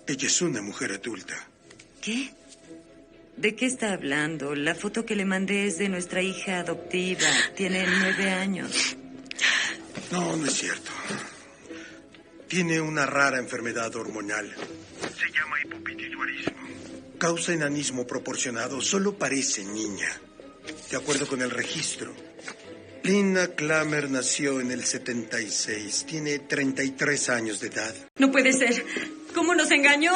Ella es una mujer adulta. ¿Qué? ¿De qué está hablando? La foto que le mandé es de nuestra hija adoptiva. Tiene 9 años. No, no es cierto. Tiene una rara enfermedad hormonal. Se llama hipopituitarismo. Causa enanismo proporcionado. Solo parece niña. De acuerdo con el registro. Lina Klammer nació en el 76. Tiene 33 años de edad. No puede ser. ¿Cómo nos engañó?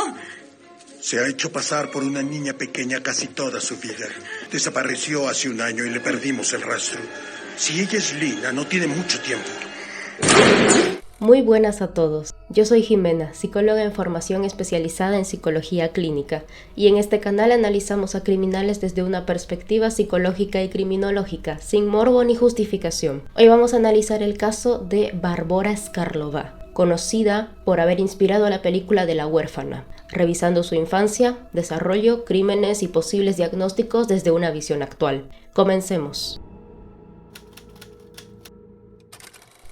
Se ha hecho pasar por una niña pequeña casi toda su vida. Desapareció hace un año y le perdimos el rastro. Si ella es Lina, no tiene mucho tiempo. Muy buenas a todos. Yo soy Jimena, psicóloga en formación especializada en psicología clínica, y en este canal analizamos a criminales desde una perspectiva psicológica y criminológica, sin morbo ni justificación. Hoy vamos a analizar el caso de Barbora Skarlova, conocida por haber inspirado la película de La huérfana, revisando su infancia, desarrollo, crímenes y posibles diagnósticos desde una visión actual. Comencemos.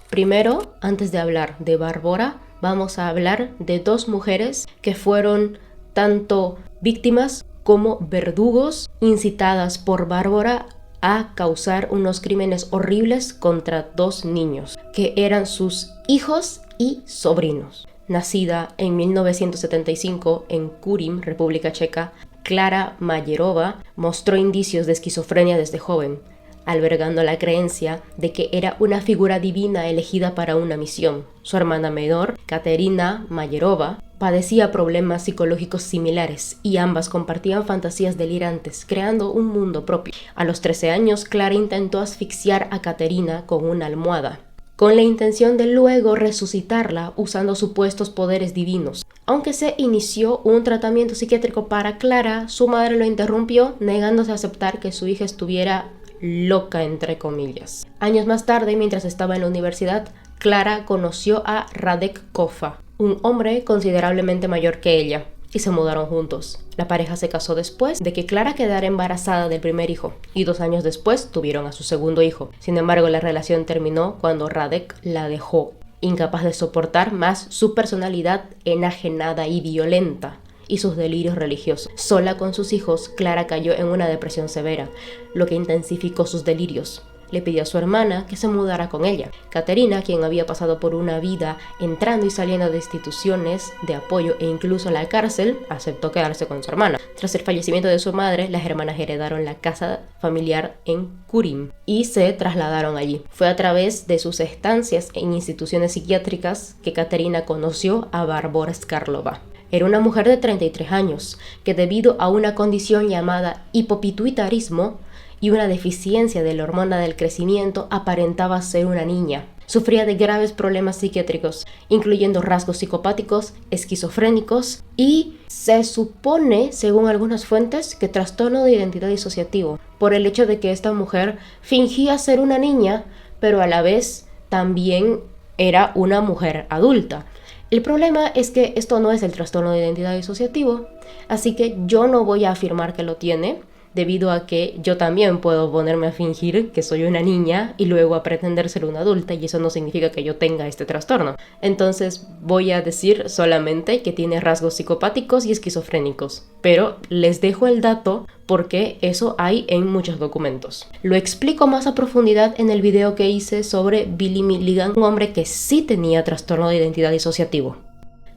Primero, antes de hablar de Barbora, vamos a hablar de dos mujeres que fueron tanto víctimas como verdugos incitadas por Barbora a causar unos crímenes horribles contra dos niños, que eran sus hijos y sobrinos. Nacida en 1975 en Kurim, República Checa, Klara Mayerova mostró indicios de esquizofrenia desde joven, albergando la creencia de que era una figura divina elegida para una misión. Su hermana menor, Katerina Mayerova, padecía problemas psicológicos similares y ambas compartían fantasías delirantes, creando un mundo propio. A los 13 años, Klara intentó asfixiar a Katerina con una almohada, con la intención de luego resucitarla usando supuestos poderes divinos. Aunque se inició un tratamiento psiquiátrico para Klara, su madre lo interrumpió, negándose a aceptar que su hija estuviera loca, entre comillas. Años más tarde, mientras estaba en la universidad, Klara conoció a Radek Kofa, un hombre considerablemente mayor que ella, y se mudaron juntos. La pareja se casó después de que Klara quedara embarazada del primer hijo, y 2 años después tuvieron a su segundo hijo. Sin embargo, la relación terminó cuando Radek la dejó, incapaz de soportar más su personalidad enajenada y violenta y sus delirios religiosos. Sola con sus hijos, Klara cayó en una depresión severa, lo que intensificó sus delirios. Le pidió a su hermana que se mudara con ella. Katerina, quien había pasado por una vida entrando y saliendo de instituciones de apoyo e incluso la cárcel, aceptó quedarse con su hermana. Tras el fallecimiento de su madre, las hermanas heredaron la casa familiar en Kurim y se trasladaron allí. Fue a través de sus estancias en instituciones psiquiátricas que Katerina conoció a Barbora Skarlova. Era una mujer de 33 años que, debido a una condición llamada hipopituitarismo y una deficiencia de la hormona del crecimiento, aparentaba ser una niña. Sufría de graves problemas psiquiátricos, incluyendo rasgos psicopáticos, esquizofrénicos y se supone, según algunas fuentes, que trastorno de identidad disociativo, por el hecho de que esta mujer fingía ser una niña, pero a la vez también era una mujer adulta. El problema es que esto no es el trastorno de identidad disociativo, así que yo no voy a afirmar que lo tiene, debido a que yo también puedo ponerme a fingir que soy una niña y luego a pretender ser una adulta, y eso no significa que yo tenga este trastorno. Entonces voy a decir solamente que tiene rasgos psicopáticos y esquizofrénicos, pero les dejo el dato porque eso hay en muchos documentos. Lo explico más a profundidad en el video que hice sobre Billy Milligan, un hombre que sí tenía trastorno de identidad disociativo.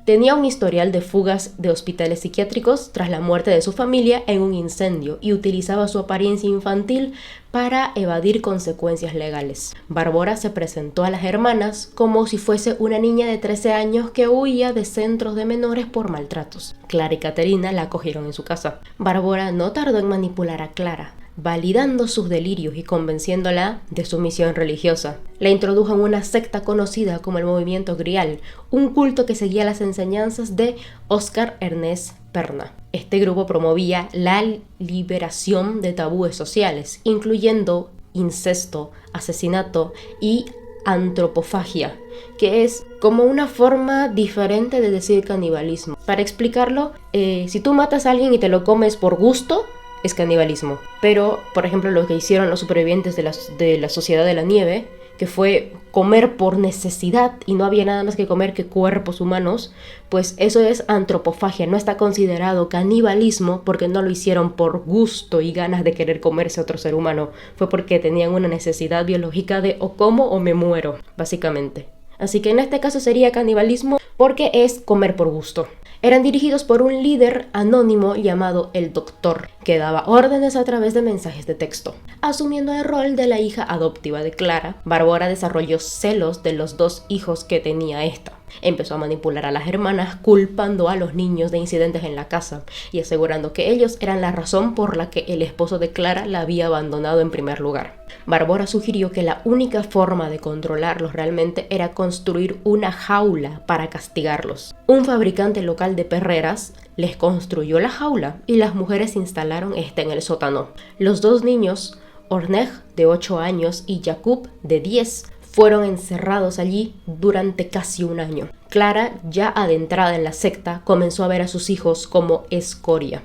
Tenía un historial de fugas de hospitales psiquiátricos tras la muerte de su familia en un incendio y utilizaba su apariencia infantil para evadir consecuencias legales. Barbora se presentó a las hermanas como si fuese una niña de 13 años que huía de centros de menores por maltratos. Klara y Katerina la acogieron en su casa. Barbora no tardó en manipular a Klara, validando sus delirios y convenciéndola de su misión religiosa. La introdujo en una secta conocida como el Movimiento Grial, un culto que seguía las enseñanzas de Oscar Ernest Perna. Este grupo promovía la liberación de tabúes sociales, incluyendo incesto, asesinato y antropofagia, que es como una forma diferente de decir canibalismo. Para explicarlo, si tú matas a alguien y te lo comes por gusto, es canibalismo. Pero, por ejemplo, lo que hicieron los supervivientes de la Sociedad de la Nieve, que fue comer por necesidad y no había nada más que comer que cuerpos humanos, pues eso es antropofagia, no está considerado canibalismo porque no lo hicieron por gusto y ganas de querer comerse a otro ser humano, fue porque tenían una necesidad biológica de o como o me muero, básicamente. Así que en este caso sería canibalismo porque es comer por gusto. Eran dirigidos por un líder anónimo llamado el Doctor, que daba órdenes a través de mensajes de texto. Asumiendo el rol de la hija adoptiva de Clara, Bárbara desarrolló celos de los 2 hijos que tenía esta. Empezó a manipular a las hermanas, culpando a los niños de incidentes en la casa y asegurando que ellos eran la razón por la que el esposo de Clara la había abandonado en primer lugar. Bárbara sugirió que la única forma de controlarlos realmente era construir una jaula para castigarlos. Un fabricante local de perreras les construyó la jaula y las mujeres instalaron esta en el sótano. Los 2 niños, Ornej, de 8 años, y Jakub, de 10, fueron encerrados allí durante casi un año. Clara, ya adentrada en la secta, comenzó a ver a sus hijos como escoria.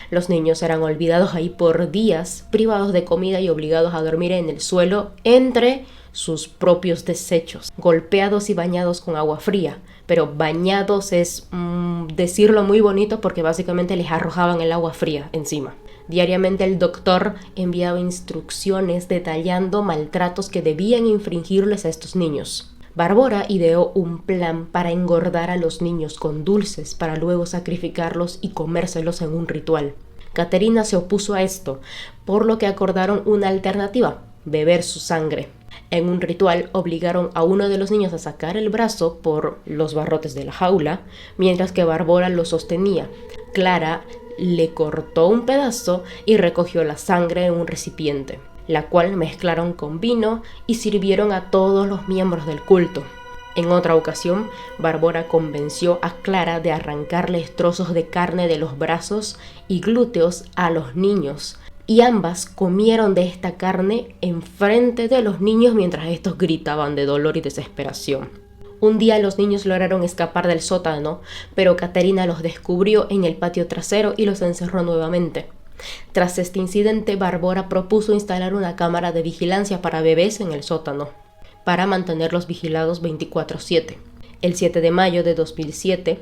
Los niños eran olvidados ahí por días, privados de comida y obligados a dormir en el suelo entre sus propios desechos, golpeados y bañados con agua fría. Pero bañados es decirlo muy bonito porque básicamente les arrojaban el agua fría encima. Diariamente el doctor enviaba instrucciones detallando maltratos que debían infringirles a estos niños. Bárbara ideó un plan para engordar a los niños con dulces para luego sacrificarlos y comérselos en un ritual. Caterina se opuso a esto, por lo que acordaron una alternativa: beber su sangre. En un ritual obligaron a uno de los niños a sacar el brazo por los barrotes de la jaula, mientras que Bárbara lo sostenía. Clara le cortó un pedazo y recogió la sangre en un recipiente, la cual mezclaron con vino y sirvieron a todos los miembros del culto. En otra ocasión, Bárbara convenció a Clara de arrancarles trozos de carne de los brazos y glúteos a los niños, y ambas comieron de esta carne enfrente de los niños mientras estos gritaban de dolor y desesperación. Un día los niños lograron escapar del sótano, pero Caterina los descubrió en el patio trasero y los encerró nuevamente. Tras este incidente, Bárbara propuso instalar una cámara de vigilancia para bebés en el sótano, para mantenerlos vigilados 24/7. El 7 de mayo de 2007,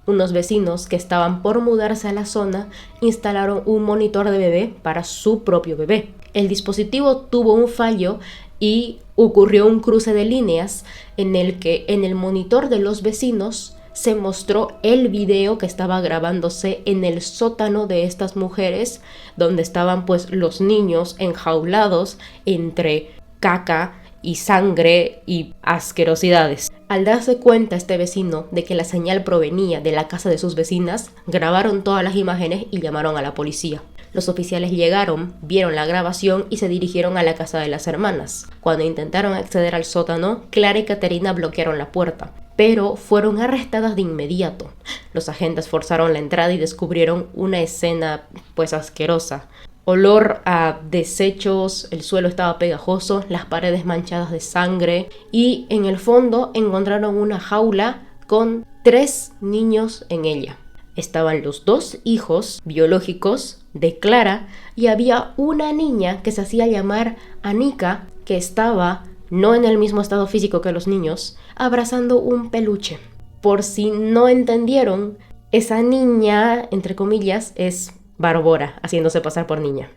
unos vecinos que estaban por mudarse a la zona instalaron un monitor de bebé para su propio bebé. El dispositivo tuvo un fallo y ocurrió un cruce de líneas en el que en el monitor de los vecinos se mostró el video que estaba grabándose en el sótano de estas mujeres, donde estaban pues los niños enjaulados entre caca y sangre y asquerosidades. Al darse cuenta este vecino de que la señal provenía de la casa de sus vecinas, grabaron todas las imágenes y llamaron a la policía. Los oficiales llegaron, vieron la grabación y se dirigieron a la casa de las hermanas. Cuando intentaron acceder al sótano, Clara y Caterina bloquearon la puerta, pero fueron arrestadas de inmediato. Los agentes forzaron la entrada y descubrieron una escena pues asquerosa. Olor a desechos, el suelo estaba pegajoso, las paredes manchadas de sangre y en el fondo encontraron una jaula con 3 niños en ella. Estaban los 2 hijos biológicos de Clara y había una niña que se hacía llamar Anika, que estaba, no en el mismo estado físico que los niños, abrazando un peluche. Por si no entendieron, esa niña, entre comillas, es Bárbara, haciéndose pasar por niña.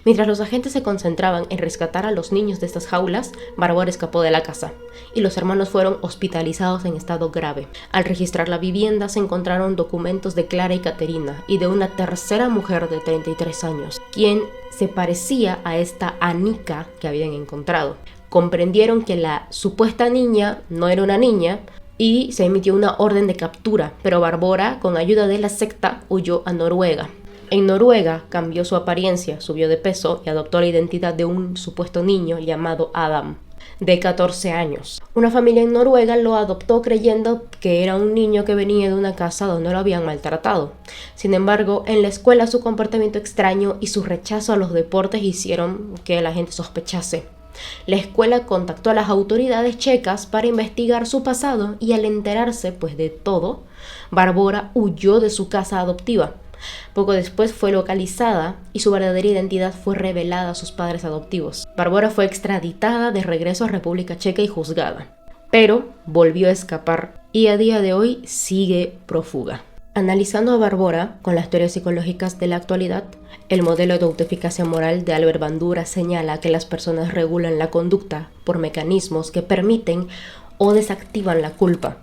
Mientras los agentes se concentraban en rescatar a los niños de estas jaulas, Bárbara escapó de la casa y los hermanos fueron hospitalizados en estado grave. Al registrar la vivienda se encontraron documentos de Clara y Caterina y de una tercera mujer de 33 años, quien se parecía a esta Anika que habían encontrado. Comprendieron que la supuesta niña no era una niña y se emitió una orden de captura, pero Bárbara, con ayuda de la secta, huyó a Noruega. En Noruega cambió su apariencia, subió de peso y adoptó la identidad de un supuesto niño llamado Adam, de 14 años. Una familia en Noruega lo adoptó creyendo que era un niño que venía de una casa donde lo habían maltratado. Sin embargo, en la escuela su comportamiento extraño y su rechazo a los deportes hicieron que la gente sospechase. La escuela contactó a las autoridades checas para investigar su pasado y al enterarse pues de todo, Bárbara huyó de su casa adoptiva. Poco después fue localizada y su verdadera identidad fue revelada a sus padres adoptivos. Barbora fue extraditada de regreso a República Checa y juzgada, pero volvió a escapar y a día de hoy sigue prófuga. Analizando a Barbora con las teorías psicológicas de la actualidad, el modelo de autoeficacia moral de Albert Bandura señala que las personas regulan la conducta por mecanismos que permiten o desactivan la culpa.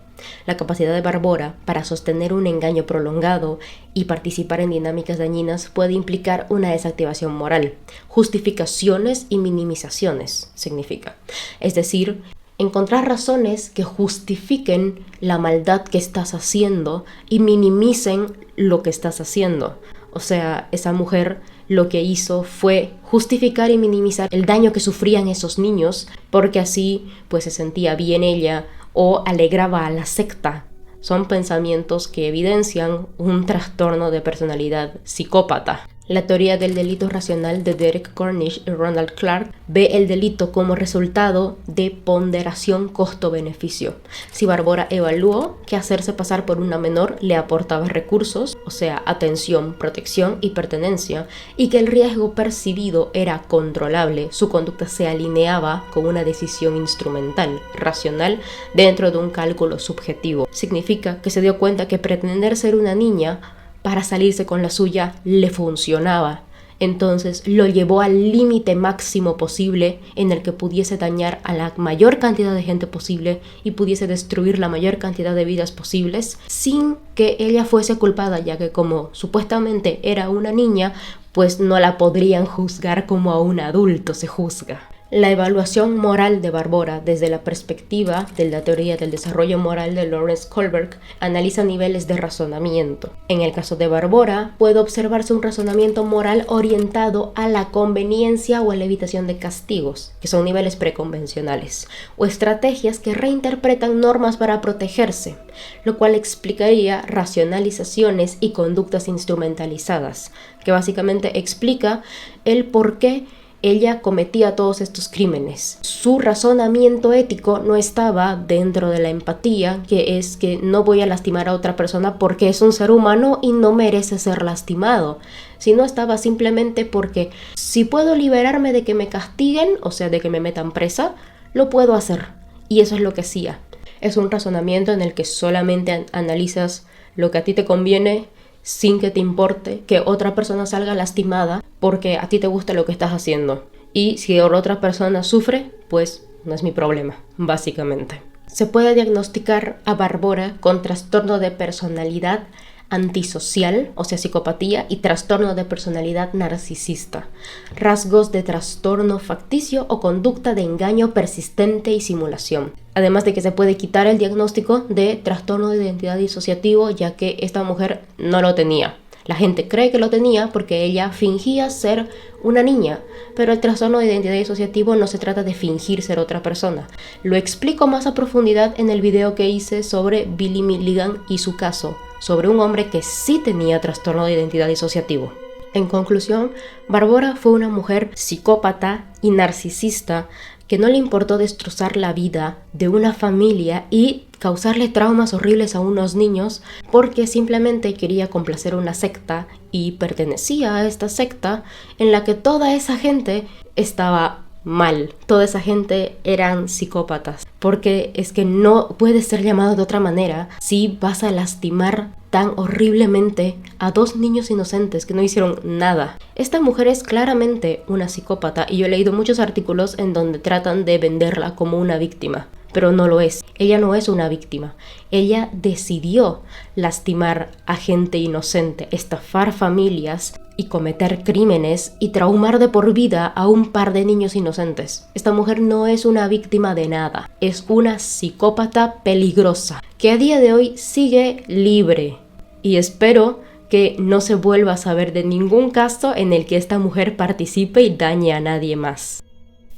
La capacidad de Barbora para sostener un engaño prolongado y participar en dinámicas dañinas puede implicar una desactivación moral, justificaciones y minimizaciones, significa. Es decir, encontrar razones que justifiquen la maldad que estás haciendo y minimicen lo que estás haciendo. O sea, esa mujer lo que hizo fue justificar y minimizar el daño que sufrían esos niños, porque así pues se sentía bien ella o alegraba a la secta. Son pensamientos que evidencian un trastorno de personalidad psicópata. La teoría del delito racional de Derek Cornish y Ronald Clark ve el delito como resultado de ponderación costo-beneficio. Si Barbora evaluó que hacerse pasar por una menor le aportaba recursos, o sea, atención, protección y pertenencia, y que el riesgo percibido era controlable, su conducta se alineaba con una decisión instrumental, racional, dentro de un cálculo subjetivo. Significa que se dio cuenta que pretender ser una niña para salirse con la suya le funcionaba. Entonces lo llevó al límite máximo posible en el que pudiese dañar a la mayor cantidad de gente posible y pudiese destruir la mayor cantidad de vidas posibles sin que ella fuese culpada, ya que como supuestamente era una niña, pues no la podrían juzgar como a un adulto se juzga. La evaluación moral de Barbora desde la perspectiva de la teoría del desarrollo moral de Lawrence Kohlberg analiza niveles de razonamiento. En el caso de Barbora, puede observarse un razonamiento moral orientado a la conveniencia o a la evitación de castigos, que son niveles preconvencionales, o estrategias que reinterpretan normas para protegerse, lo cual explicaría racionalizaciones y conductas instrumentalizadas, que básicamente explica el por qué ella cometía todos estos crímenes. Su razonamiento ético no estaba dentro de la empatía, que es que no voy a lastimar a otra persona porque es un ser humano y no merece ser lastimado, sino estaba simplemente porque si puedo liberarme de que me castiguen, o sea, de que me metan presa, lo puedo hacer. Y eso es lo que hacía. Es un razonamiento en el que solamente analizas lo que a ti te conviene, sin que te importe que otra persona salga lastimada porque a ti te gusta lo que estás haciendo. Y si otra persona sufre, pues no es mi problema, básicamente. Se puede diagnosticar a Barbora con trastorno de personalidad antisocial, o sea, psicopatía, y trastorno de personalidad narcisista, rasgos de trastorno facticio o conducta de engaño persistente y simulación. Además de que se puede quitar el diagnóstico de trastorno de identidad disociativo, ya que esta mujer no lo tenía. La gente cree que lo tenía porque ella fingía ser una niña, pero el trastorno de identidad disociativo no se trata de fingir ser otra persona. Lo explico más a profundidad en el video que hice sobre Billy Milligan y su caso, sobre un hombre que sí tenía trastorno de identidad disociativo. En conclusión, Barbora fue una mujer psicópata y narcisista que no le importó destrozar la vida de una familia y causarle traumas horribles a unos niños porque simplemente quería complacer una secta y pertenecía a esta secta en la que toda esa gente estaba mal. Toda esa gente eran psicópatas, porque es que no puede ser llamado de otra manera si vas a lastimar tan horriblemente a dos niños inocentes que no hicieron nada. Esta mujer es claramente una psicópata y yo he leído muchos artículos en donde tratan de venderla como una víctima, pero no lo es. Ella no es una víctima. Ella decidió lastimar a gente inocente, estafar familias y cometer crímenes y traumar de por vida a un par de niños inocentes. Esta mujer no es una víctima de nada, es una psicópata peligrosa que a día de hoy sigue libre. Y espero que no se vuelva a saber de ningún caso en el que esta mujer participe y dañe a nadie más.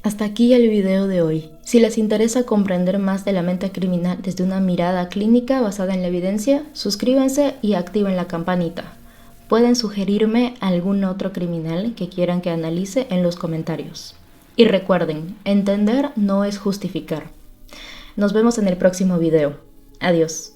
Hasta aquí el video de hoy. Si les interesa comprender más de la mente criminal desde una mirada clínica basada en la evidencia, suscríbanse y activen la campanita. Pueden sugerirme algún otro criminal que quieran que analice en los comentarios. Y recuerden, entender no es justificar. Nos vemos en el próximo video. Adiós.